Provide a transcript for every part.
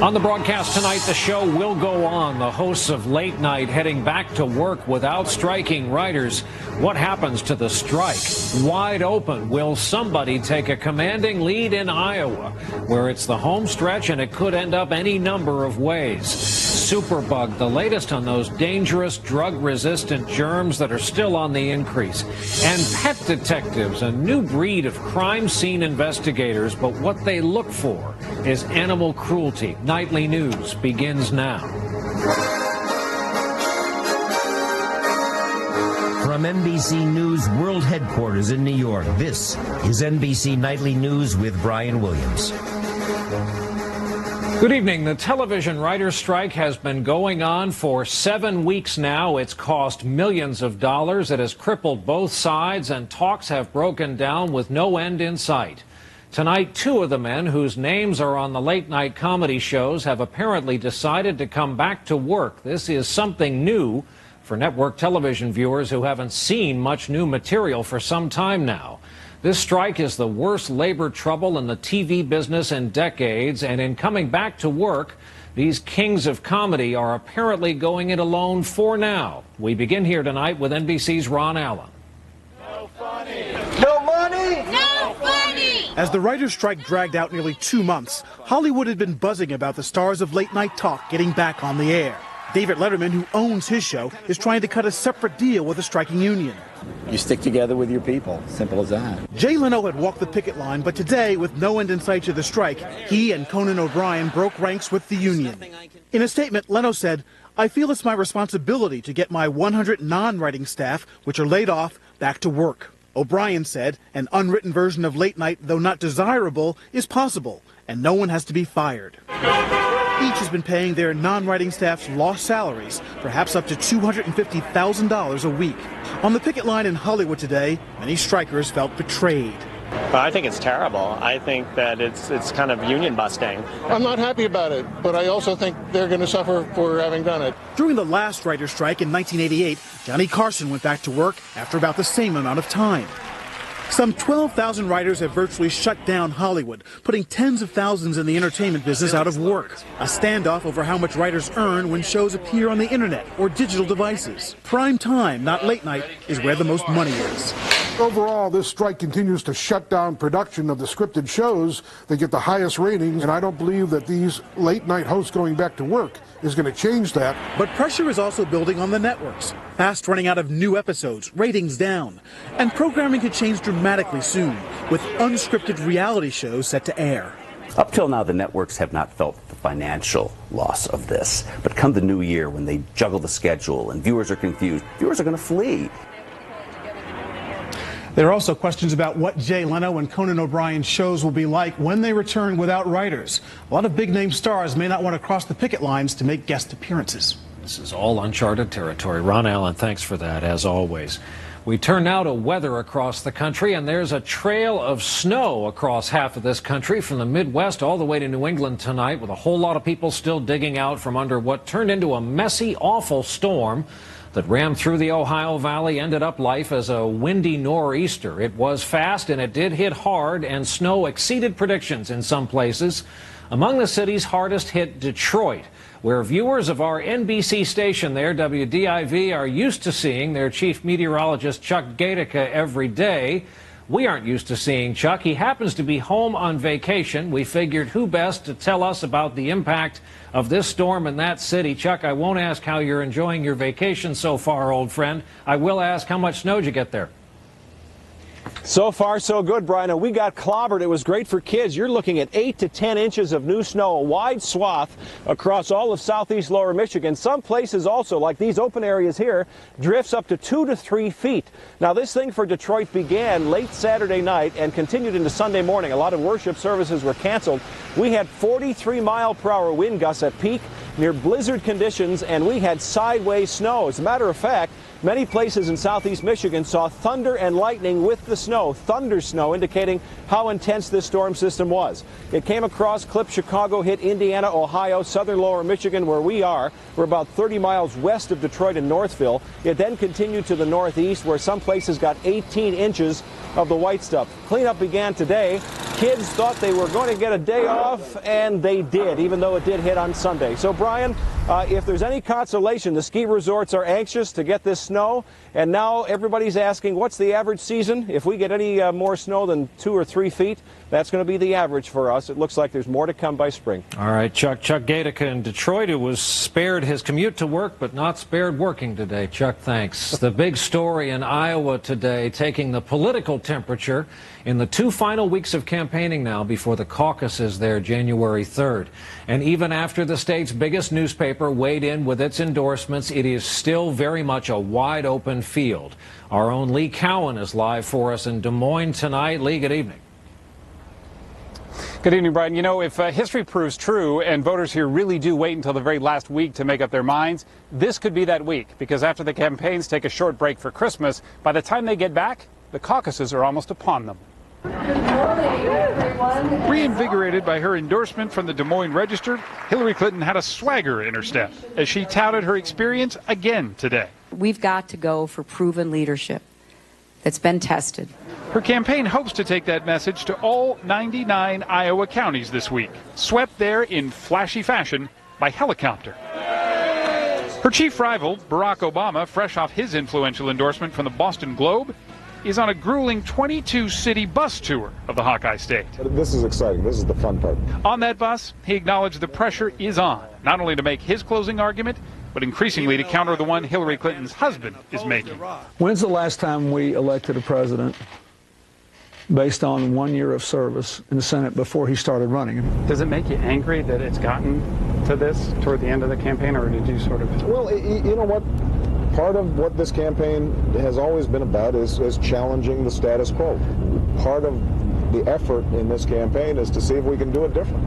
On the broadcast tonight, the show will go on. The hosts of Late Night heading back to work without striking writers. What happens to the strike? Wide open. Will somebody take a commanding lead in Iowa, where it's the home stretch and it could end up any number of ways? Superbug, the latest on those dangerous drug-resistant germs that are still on the increase. And pet detectives, a new breed of crime scene investigators, but what they look for is animal cruelty. Nightly News begins now. From NBC News World Headquarters in New York, this is NBC Nightly News with Brian Williams. Good evening. The television writers' strike has been going on for 7 weeks now. It's cost millions of dollars. It has crippled both sides, and talks have broken down with no end in sight. Tonight, two of the men whose names are on the late-night comedy shows have apparently decided to come back to work. This is something new for network television viewers who haven't seen much new material for some time now. This strike is the worst labor trouble in the TV business in decades, and in coming back to work, these kings of comedy are apparently going it alone for now. We begin here tonight with NBC's Ron Allen. No funny. No money. No funny. As the writer's strike dragged out nearly 2 months, Hollywood had been buzzing about the stars of late-night talk getting back on the air. David Letterman, who owns his show, is trying to cut a separate deal with the striking union. You stick together with your people. Simple as that. Jay Leno had walked the picket line, but today, with no end in sight to the strike, he and Conan O'Brien broke ranks with the union. In a statement, Leno said, "I feel it's my responsibility to get my 100 non-writing staff, which are laid off, back to work." O'Brien said an unwritten version of late night, though not desirable, is possible, and no one has to be fired. Each has been paying their non-writing staff's lost salaries, perhaps up to $250,000 a week. On the picket line in Hollywood today, many strikers felt betrayed. I think it's terrible. I think that it's kind of union busting. I'm not happy about it, but I also think they're going to suffer for having done it. During the last writer's strike in 1988, Johnny Carson went back to work after about the same amount of time. Some 12,000 writers have virtually shut down Hollywood, putting tens of thousands in the entertainment business out of work. A standoff over how much writers earn when shows appear on the internet or digital devices. Prime time, not late night, is where the most money is. Overall, this strike continues to shut down production of the scripted shows that get the highest ratings, and I don't believe that these late-night hosts going back to work is going to change that. But pressure is also building on the networks. Fast running out of new episodes, ratings down. And programming could change dramatically soon, with unscripted reality shows set to air. Up till now, the networks have not felt the financial loss of this. But come the new year, when they juggle the schedule and viewers are confused, viewers are going to flee. There are also questions about what Jay Leno and Conan O'Brien's shows will be like when they return without writers. A lot of big-name stars may not want to cross the picket lines to make guest appearances. This is all uncharted territory. Ron Allen, thanks for that, as always. We turn now to weather across the country, and there's a trail of snow across half of this country, from the Midwest all the way to New England tonight, with a whole lot of people still digging out from under what turned into a messy, awful storm that rammed through the Ohio Valley, ended up life as a windy nor'easter. It was fast and it did hit hard, and snow exceeded predictions in some places. Among the cities hardest hit Detroit, where viewers of our NBC station there, WDIV, are used to seeing their chief meteorologist Chuck Gatica every day. We aren't used to seeing Chuck. He happens to be home on vacation. We figured who best to tell us about the impact of this storm in that city. Chuck, I won't ask how you're enjoying your vacation so far, old friend. I will ask, how much snow did you get there? So far, so good, Brian. We got clobbered. It was great for kids. You're looking at 8 to 10 inches of new snow, a wide swath across all of southeast lower Michigan. Some places also, like these open areas here, drifts up to 2 to 3 feet. Now, this thing for Detroit began late Saturday night and continued into Sunday morning. A lot of worship services were canceled. We had 43-mile-per-hour wind gusts at peak, near blizzard conditions, and we had sideways snow. As a matter of fact, many places in southeast Michigan saw thunder and lightning with the snow, thunder snow, indicating how intense this storm system was. It came across, clipped Chicago, hit Indiana, Ohio, southern lower Michigan, where we are. We're about 30 miles west of Detroit and Northville. It then continued to the northeast, where some places got 18 inches of the white stuff. Cleanup began today. Kids thought they were going to get a day off, and they did, even though it did hit on Sunday. So, Brian, if there's any consolation, the ski resorts are anxious to get this snow, and now everybody's asking, what's the average season? If we get any more snow than 2 or 3 feet, that's going to be the average for us. It looks like there's more to come by spring. All right, Chuck Gatica in Detroit, who was spared his commute to work, but not spared working today. Chuck, thanks. The big story in Iowa today, taking the political temperature in the 2 final weeks of campaigning now before the caucuses there January 3rd. And even after the state's biggest newspaper weighed in with its endorsements, it is still very much a wide open field. Our own Lee Cowan is live for us in Des Moines tonight. Lee, good evening. Good evening, Brian. You know, if history proves true and voters here really do wait until the very last week to make up their minds, this could be that week, because after the campaigns take a short break for Christmas, by the time they get back, the caucuses are almost upon them. Reinvigorated by her endorsement from the Des Moines Register, Hillary Clinton had a swagger in her step as she touted her experience again today. We've got to go for proven leadership that's been tested. Her campaign hopes to take that message to all 99 Iowa counties this week, swept there in flashy fashion by helicopter. Her chief rival, Barack Obama, fresh off his influential endorsement from the Boston Globe, is on a grueling 22-city bus tour of the Hawkeye State. This is exciting. This is the fun part. On that bus, he acknowledged the pressure is on, not only to make his closing argument, but increasingly to counter the one Hillary Clinton's husband is making. When's the last time we elected a president based on 1 year of service in the Senate before he started running? Does it make you angry that it's gotten to this toward the end of the campaign, or did you sort of... Well, you know what? Part of what this campaign has always been about is challenging the status quo. Part of the effort in this campaign is to see if we can do it different.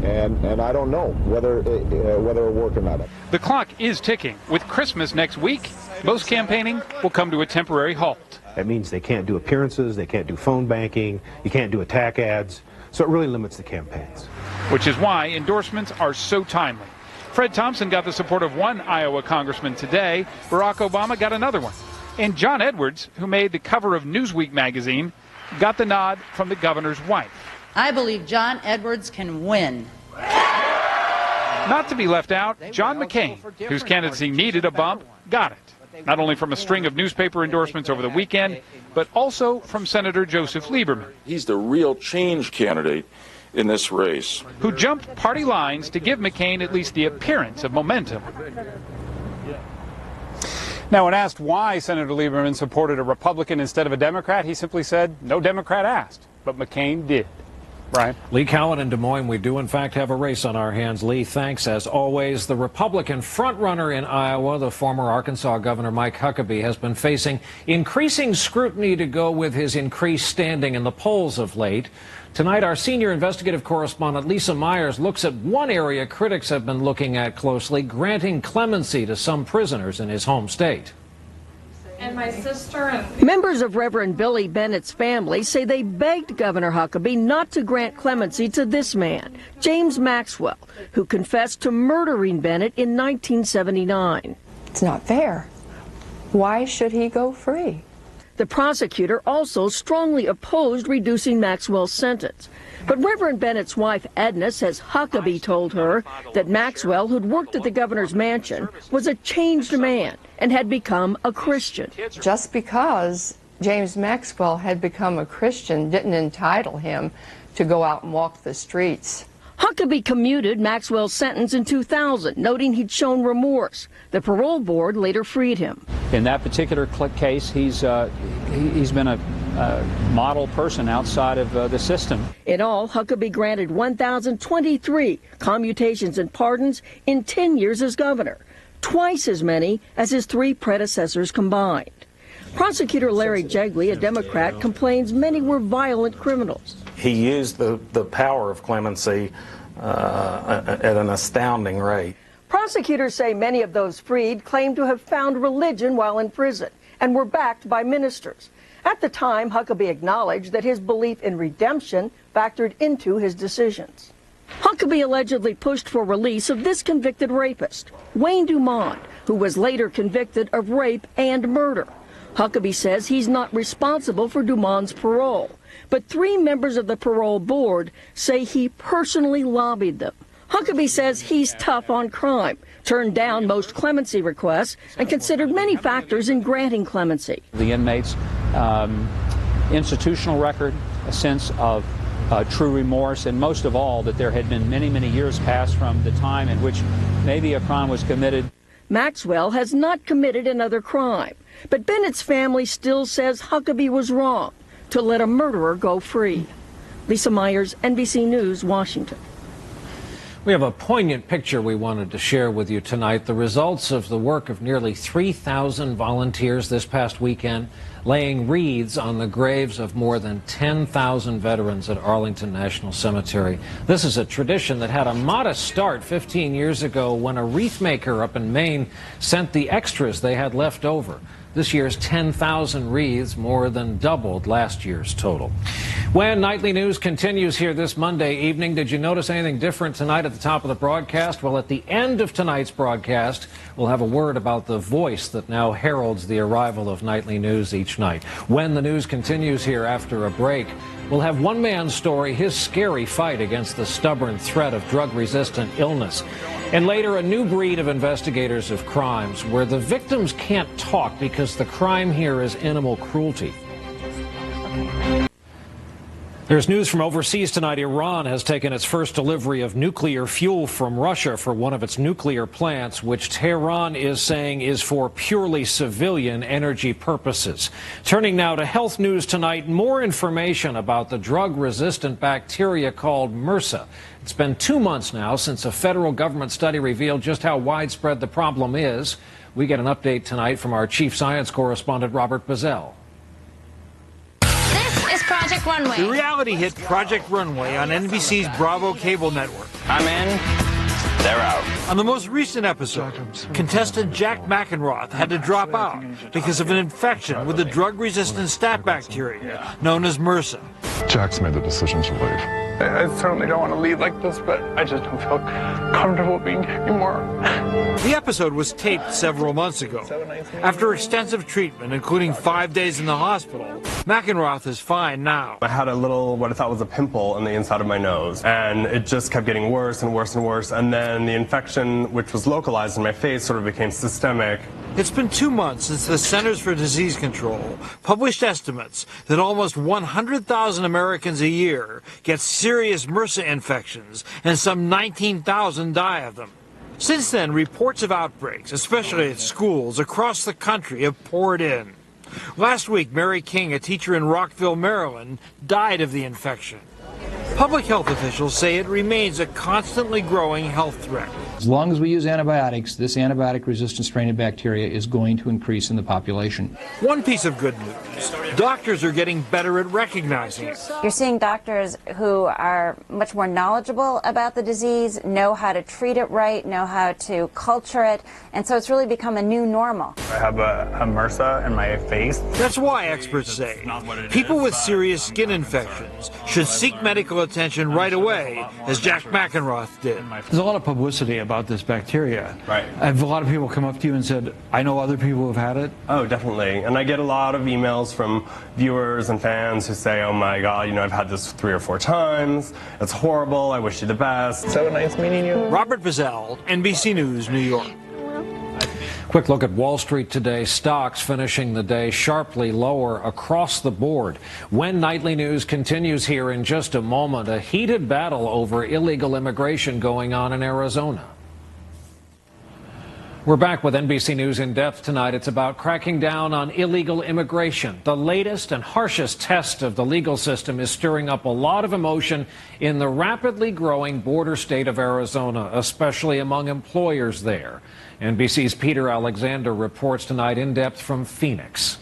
And I don't know whether it'll work or not. The clock is ticking. With Christmas next week, most campaigning will come to a temporary halt. That means they can't do appearances, they can't do phone banking, you can't do attack ads, so it really limits the campaigns. Which is why endorsements are so timely. Fred Thompson got the support of one Iowa congressman today. Barack Obama got another one. And John Edwards, who made the cover of Newsweek magazine, got the nod from the governor's wife. I believe John Edwards can win. Not to be left out, John McCain, whose candidacy needed a bump, got it. Not only from a string of newspaper endorsements over the weekend, but also from Senator Joseph Lieberman. He's the real change candidate in this race, who jumped party lines to give McCain at least the appearance of momentum. Now, when asked why Senator Lieberman supported a Republican instead of a Democrat, he simply said, no Democrat asked, but McCain did. Brian? Lee Cowan in Des Moines. We do, in fact, have a race on our hands. Lee, thanks as always. The Republican frontrunner in Iowa, the former Arkansas Governor Mike Huckabee, has been facing increasing scrutiny to go with his increased standing in the polls of late. Tonight, our senior investigative correspondent Lisa Myers looks at one area critics have been looking at closely, granting clemency to some prisoners in his home state. And my sister and... Members of Reverend Billy Bennett's family say they begged Governor Huckabee not to grant clemency to this man, James Maxwell, who confessed to murdering Bennett in 1979. It's not fair. Why should he go free? The prosecutor also strongly opposed reducing Maxwell's sentence. But Reverend Bennett's wife, Edna, says Huckabee told her that Maxwell, who'd worked at the governor's mansion, was a changed man and had become a Christian. Just because James Maxwell had become a Christian didn't entitle him to go out and walk the streets. Huckabee commuted Maxwell's sentence in 2000, noting he'd shown remorse. The parole board later freed him. In that particular case, he's been a model person outside of the system. In all, Huckabee granted 1,023 commutations and pardons in 10 years as governor, twice as many as his 3 predecessors combined. Prosecutor Larry Jegley, a Democrat, complains many were violent criminals. He used the power of clemency at an astounding rate. Prosecutors say many of those freed claimed to have found religion while in prison and were backed by ministers. At the time, Huckabee acknowledged that his belief in redemption factored into his decisions. Huckabee allegedly pushed for release of this convicted rapist, Wayne Dumont, who was later convicted of rape and murder. Huckabee says he's not responsible for Dumont's parole, but 3 members of the parole board say he personally lobbied them. Huckabee says he's tough on crime, turned down most clemency requests, and considered many factors in granting clemency. The inmates' institutional record, a sense of true remorse, and most of all, that there had been many, many years passed from the time in which maybe a crime was committed. Maxwell has not committed another crime, but Bennett's family still says Huckabee was wrong to let a murderer go free. Lisa Myers, NBC News, Washington. We have a poignant picture we wanted to share with you tonight. The results of the work of nearly 3,000 volunteers this past weekend, laying wreaths on the graves of more than 10,000 veterans at Arlington National Cemetery. This is a tradition that had a modest start 15 years ago when a wreath maker up in Maine sent the extras they had left over. This year's 10,000 wreaths more than doubled last year's total. When Nightly News continues here this Monday evening, did you notice anything different tonight at the top of the broadcast? Well, at the end of tonight's broadcast, we'll have a word about the voice that now heralds the arrival of Nightly News each night. When the news continues here after a break, we'll have one man's story, his scary fight against the stubborn threat of drug-resistant illness. And later, a new breed of investigators of crimes where the victims can't talk because the crime here is animal cruelty. There's news from overseas tonight. Iran has taken its first delivery of nuclear fuel from Russia for one of its nuclear plants, which Tehran is saying is for purely civilian energy purposes. Turning now to health news tonight, more information about the drug-resistant bacteria called MRSA. It's been 2 months now since a federal government study revealed just how widespread the problem is. We get an update tonight from our chief science correspondent, Robert Bazell. Project Runway. The reality hit Project Runway on NBC's Bravo cable network. I'm in. They're out. On the most recent episode, contestant Jack McEnroth had to drop out because of an infection with the drug-resistant staph bacteria known as MRSA. Jack's made the decision to leave. I certainly don't want to leave like this, but I just don't feel comfortable being here anymore. The episode was taped several months ago. After extensive treatment, including 5 days in the hospital, McEnroth is fine now. I had a little, what I thought was a pimple on the inside of my nose, and it just kept getting worse and worse and worse, and then the infection, which was localized in my face, sort of became systemic. It's been 2 months since the Centers for Disease Control published estimates that almost 100,000 Americans a year get serious MRSA infections, and some 19,000 die of them. Since then, reports of outbreaks, especially at schools across the country, have poured in. Last week, Mary King, a teacher in Rockville, Maryland, died of the infection. Public health officials say it remains a constantly growing health threat. As long as we use antibiotics, this antibiotic-resistant strain of bacteria is going to increase in the population. One piece of good news, doctors are getting better at recognizing it. You're seeing doctors who are much more knowledgeable about the disease, know how to treat it right, know how to culture it, and so it's really become a new normal. I have a MRSA in my face. That's why experts say people with serious skin infections should seek medical attention right away, as Jack McEnroth did. There's a lot of publicity about this bacteria. Right. Have a lot of people come up to you and said, I know other people who have had it? Oh, definitely. And I get a lot of emails from viewers and fans who say, oh my God, I've had this 3 or 4 times. It's horrible. I wish you the best. So nice meeting you. Robert Bazell, NBC News, New York. Quick look at Wall Street today. Stocks finishing the day sharply lower across the board. When Nightly News continues here in just a moment, a heated battle over illegal immigration going on in Arizona. We're back with NBC News in depth tonight. It's about cracking down on illegal immigration. The latest and harshest test of the legal system is stirring up a lot of emotion in the rapidly growing border state of Arizona, especially among employers there. NBC's Peter Alexander reports tonight in depth from Phoenix.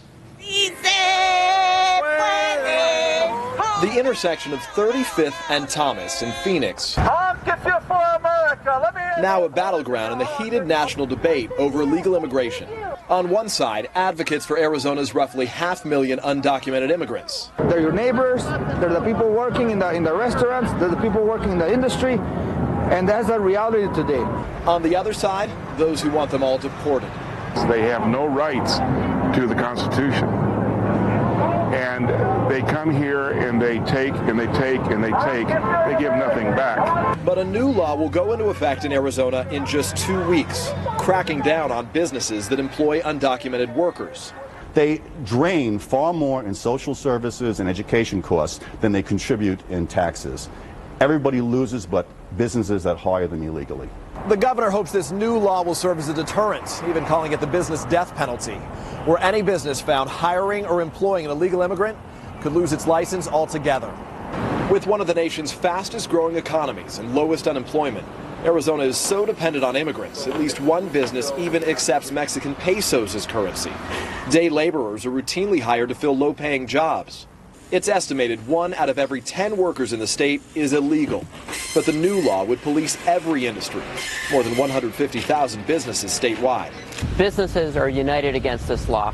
The intersection of 35th and Thomas in Phoenix. Honk if you're for America. Let me now a battleground in the heated national debate over illegal immigration. On one side, advocates for Arizona's roughly 500,000 undocumented immigrants. They're your neighbors, they're the people working in the restaurants, they're the people working in the industry, and that's the reality today. On the other side, those who want them all deported. They have no rights to the Constitution. and they come here and they take and they take and they take. They give nothing back. But a new law will go into effect in Arizona in just 2 weeks, cracking down on businesses that employ undocumented workers. They drain far more in social services and education costs than they contribute in taxes. Everybody loses but businesses that hire them illegally. The governor hopes this new law will serve as a deterrent, even calling it the business death penalty, where any business found hiring or employing an illegal immigrant could lose its license altogether. With one of the nation's fastest growing economies and lowest unemployment, Arizona is so dependent on immigrants, at least one business even accepts Mexican pesos as currency. Day laborers are routinely hired to fill low-paying jobs. It's estimated 1 out of every 10 workers in the state is illegal. But the new law would police every industry, more than 150,000 businesses statewide. Businesses are united against this law.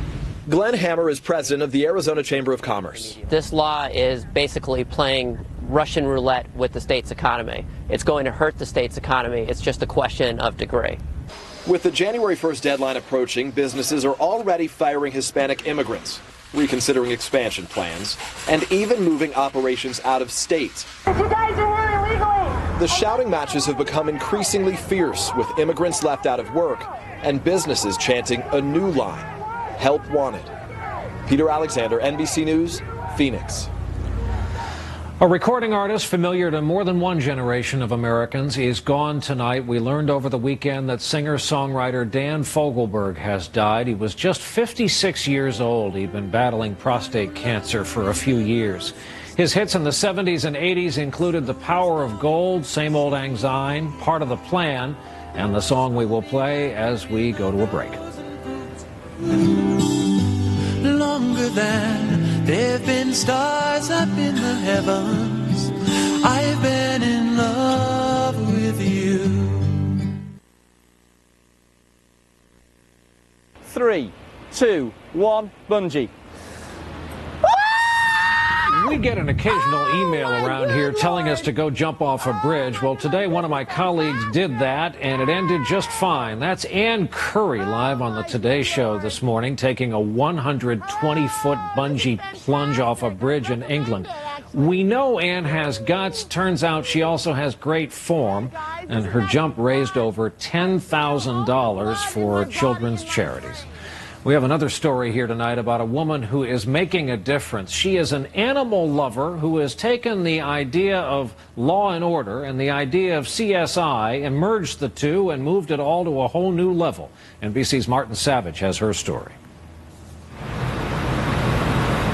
Glenn Hammer is president of the Arizona Chamber of Commerce. This law is basically playing Russian roulette with the state's economy. It's going to hurt the state's economy. It's just a question of degree. With the January 1st deadline approaching, businesses are already firing Hispanic immigrants, reconsidering expansion plans, and even moving operations out of state. You guys are here illegally! The shouting matches have become increasingly fierce, with immigrants left out of work and businesses chanting a new line: help wanted. Peter Alexander, NBC News, Phoenix. A recording artist familiar to more than one generation of Americans is gone tonight. We learned over the weekend that singer-songwriter Dan Fogelberg has died. He was just 56 years old. He'd been battling prostate cancer for a few years. His hits in the 70s and 80s included The Power of Gold, Same Old Lang Syne, Part of the Plan, and the song we will play as we go to a break. Longer than there've been stars up in the heavens, I've been in love with you. 3, 2, 1, bungee. We get an occasional email around here telling us to go jump off a bridge. Well, today one of my colleagues did that, and it ended just fine. That's Ann Curry live on the Today Show this morning, taking a 120-foot bungee plunge off a bridge in England. We know Ann has guts. Turns out she also has great form, and her jump raised over $10,000 for children's charities. We have another story here tonight about a woman who is making a difference. She is an animal lover who has taken the idea of law and order and the idea of CSI and merged the two and moved it all to a whole new level. NBC's Martin Savage has her story.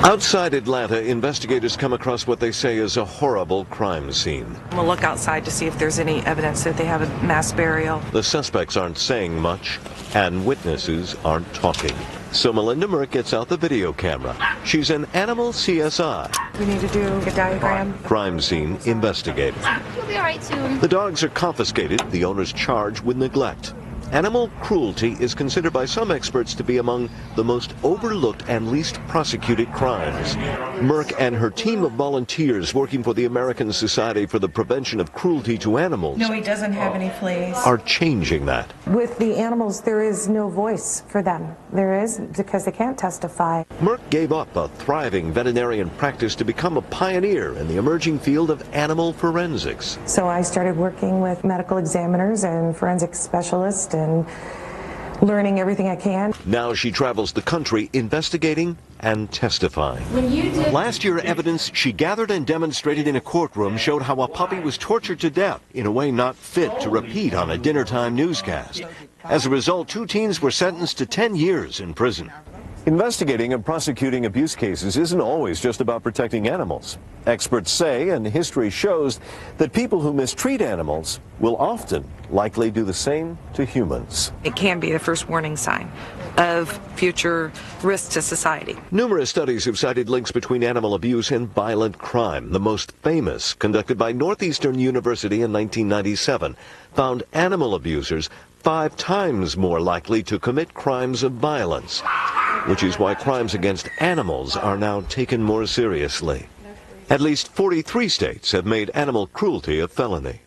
Outside Atlanta, investigators come across what they say is a horrible crime scene. We'll look outside to see if there's any evidence that they have a mass burial. The suspects aren't saying much, and witnesses aren't talking. So Melinda Merck gets out the video camera. She's an animal CSI. We need to do a diagram. Crime scene investigator. You'll be all right soon. The dogs are confiscated, the owners charged with neglect. Animal cruelty is considered by some experts to be among the most overlooked and least prosecuted crimes. Merck and her team of volunteers working for the American Society for the Prevention of Cruelty to Animals No, he doesn't have any fleas. are changing that. With the animals, there is no voice for them. There is, because they can't testify. Merck gave up a thriving veterinarian practice to become a pioneer in the emerging field of animal forensics. So I started working with medical examiners and forensic specialists and learning everything I can. Now she travels the country investigating and testifying. Last year, evidence she gathered and demonstrated in a courtroom showed how a puppy was tortured to death in a way not fit to repeat on a dinnertime newscast. As a result, 2 teens were sentenced to 10 years in prison. Investigating and prosecuting abuse cases isn't always just about protecting animals. Experts say, and history shows, that people who mistreat animals will often likely do the same to humans. It can be the first warning sign of future risks to society. Numerous studies have cited links between animal abuse and violent crime. The most famous, conducted by Northeastern University in 1997, found animal abusers 5 times more likely to commit crimes of violence, which is why crimes against animals are now taken more seriously. At least 43 states have made animal cruelty a felony.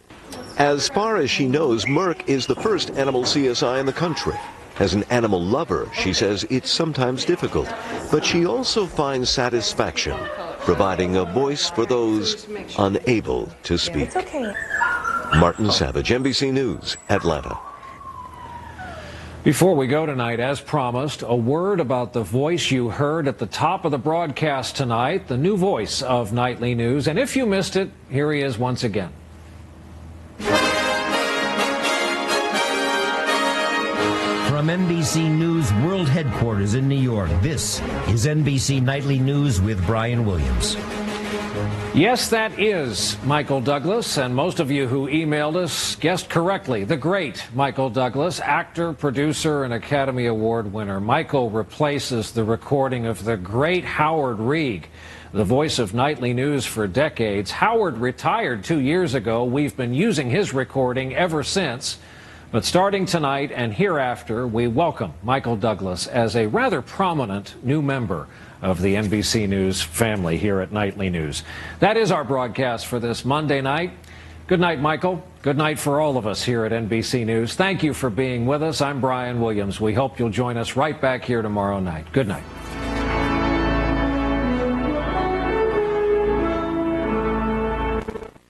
As far as she knows, Merck is the first animal CSI in the country. As an animal lover, she says it's sometimes difficult, but she also finds satisfaction providing a voice for those unable to speak. It's okay. Martin Savage, NBC News, Atlanta. Before we go tonight, as promised, a word about the voice you heard at the top of the broadcast tonight, the new voice of Nightly News. And if you missed it, here he is once again. From NBC News World Headquarters in New York, this is NBC Nightly News with Brian Williams. Yes, that is Michael Douglas, and most of you who emailed us guessed correctly. The great Michael Douglas, actor, producer, and Academy Award winner. Michael replaces the recording of the great Howard Reig, the voice of Nightly News for decades. Howard retired 2 years ago. We've been using his recording ever since. But starting tonight and hereafter, we welcome Michael Douglas as a rather prominent new member of the NBC News family here at Nightly News. That is our broadcast for this Monday night. Good night, Michael. Good night for all of us here at NBC News. Thank you for being with us. I'm Brian Williams. We hope you'll join us right back here tomorrow night. Good night.